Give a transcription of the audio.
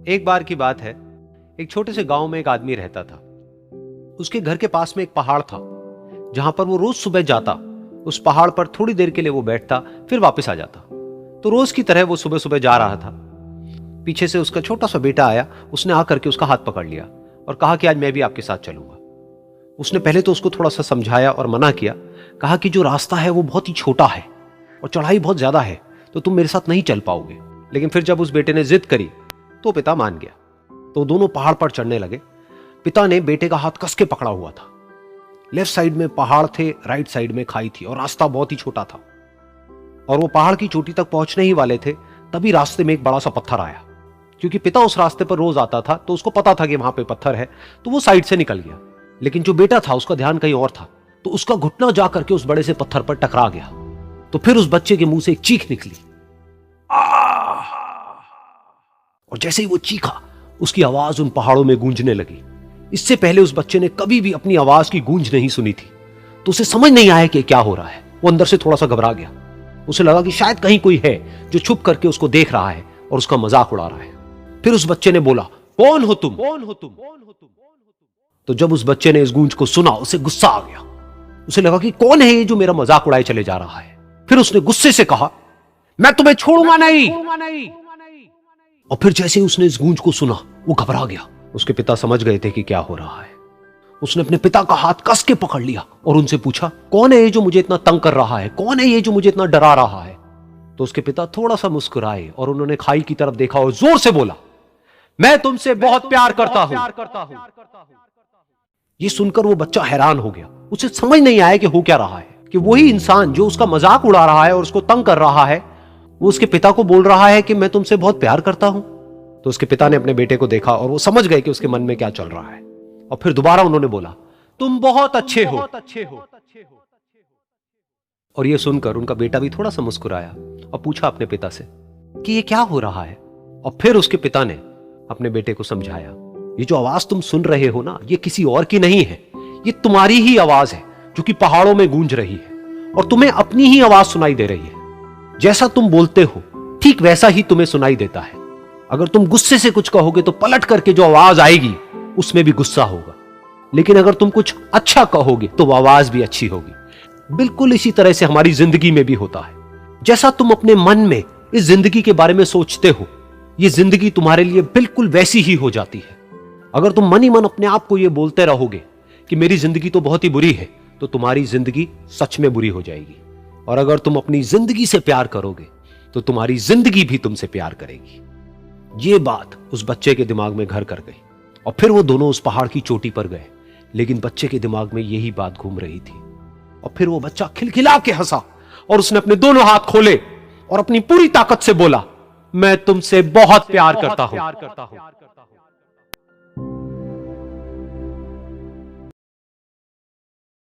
एक बार की बात है, एक छोटे से गांव में एक आदमी रहता था। उसके घर के पास में एक पहाड़ था, जहां पर वो रोज सुबह जाता। उस पहाड़ पर थोड़ी देर के लिए वो बैठता, फिर वापस आ जाता। तो रोज की तरह वो सुबह सुबह जा रहा था। पीछे से उसका छोटा सा बेटा आया। उसने आकर के उसका हाथ पकड़ लिया और कहा कि आज मैं भी आपके साथ चलूंगा। उसने पहले तो उसको थोड़ा सा समझाया और मना किया। कहा कि जो रास्ता है वो बहुत ही छोटा है और चढ़ाई बहुत ज्यादा है, तो तुम मेरे साथ नहीं चल पाओगे। लेकिन फिर जब उस बेटे ने जिद करी तो पिता मान गया। तो दोनों पहाड़ पर चढ़ने लगे। पिता ने बेटे का हाथ कस के पकड़ा हुआ था। लेफ्ट साइड में पहाड़ थे, राइट साइड में खाई थी और रास्ता बहुत ही छोटा था। और वो पहाड़ की चोटी तक पहुंचने ही वाले थे, तभी रास्ते में एक बड़ा सा पत्थर आया। क्योंकि पिता उस रास्ते पर रोज आता था, तो उसको पता था कि वहां पे पत्थर है, तो वो साइड से निकल गया। लेकिन जो बेटा था उसका ध्यान कहीं और था, तो उसका घुटना जा करके उस बड़े से पत्थर पर टकरा गया। तो फिर उस बच्चे के मुंह से एक चीख निकली। और जैसे ही वो चीखा, उसकी आवाज उन पहाड़ों में गूंजने लगी। इससे पहले उस बच्चे ने कभी भी अपनी आवाज की गूंज नहीं सुनी थी, तो उसे समझ नहीं आया कि क्या हो रहा है। वो अंदर से थोड़ा सा घबरा गया। उसे लगा कि शायद कहीं कोई है जो छुप करके उसको देख रहा है और उसका मजाक उड़ा रहा है। फिर उस बच्चे ने बोला, कौन हो तुम? कौन हो तुम? तो जब उस बच्चे ने इस गूंज को सुना, उसे गुस्सा आ गया। उसे लगा कि कौन है ये जो मेरा मजाक उड़ाए चले जा रहा है। फिर उसने गुस्से से कहा, मैं तुम्हें छोड़ूंगा नहीं। और फिर जैसे ही उसने इस गूंज को सुना, वो घबरा गया। उसके पिता समझ गए थे कि क्या हो रहा है। उसने अपने पिता का हाथ कस के पकड़ लिया और उनसे पूछा, कौन है ये जो मुझे इतना तंग कर रहा है? कौन है ये जो मुझे इतना डरा रहा है? तो उसके पिता थोड़ा सा मुस्कुराए और उन्होंने खाई की तरफ देखा और जोर से बोला, मैं तुमसे बहुत प्यार करता हूं। ये सुनकर वो बच्चा हैरान हो गया। उसे समझ नहीं आया कि हो क्या रहा है, कि वही इंसान जो उसका मजाक उड़ा रहा है और उसको तंग कर रहा है, वो उसके पिता को बोल रहा है कि मैं तुमसे बहुत प्यार करता हूं। तो उसके पिता ने अपने बेटे को देखा और वो समझ गए कि उसके मन में क्या चल रहा है। और फिर दोबारा उन्होंने बोला, तुम बहुत अच्छे हो। और ये सुनकर उनका बेटा भी थोड़ा सा मुस्कुराया और पूछा अपने पिता से कि ये क्या हो रहा है। और फिर उसके पिता ने अपने बेटे को समझाया, ये जो आवाज तुम सुन रहे हो ना, ये किसी और की नहीं है, ये तुम्हारी ही आवाज है जो कि पहाड़ों में गूंज रही है और तुम्हें अपनी ही आवाज सुनाई दे रही है। जैसा तुम बोलते हो ठीक वैसा ही तुम्हें सुनाई देता है। अगर तुम गुस्से से कुछ कहोगे तो पलट करके जो आवाज आएगी उसमें भी गुस्सा होगा, लेकिन अगर तुम कुछ अच्छा कहोगे तो वो आवाज भी अच्छी होगी। बिल्कुल इसी तरह से हमारी जिंदगी में भी होता है। जैसा तुम अपने मन में इस जिंदगी के बारे में सोचते हो, ये जिंदगी तुम्हारे लिए बिल्कुल वैसी ही हो जाती है। अगर तुम मन ही मन अपने आप को ये बोलते रहोगे कि मेरी जिंदगी तो बहुत ही बुरी है, तो तुम्हारी जिंदगी सच में बुरी हो जाएगी। और अगर तुम अपनी जिंदगी से प्यार करोगे तो तुम्हारी जिंदगी भी तुमसे प्यार करेगी। ये बात उस बच्चे के दिमाग में घर कर गई और फिर वो दोनों उस पहाड़ की चोटी पर गए। लेकिन बच्चे के दिमाग में यही बात घूम रही थी। और फिर वो बच्चा खिलखिला के हंसा और उसने अपने दोनों हाथ खोले और अपनी पूरी ताकत से बोला, मैं तुमसे बहुत प्यार करता हूं।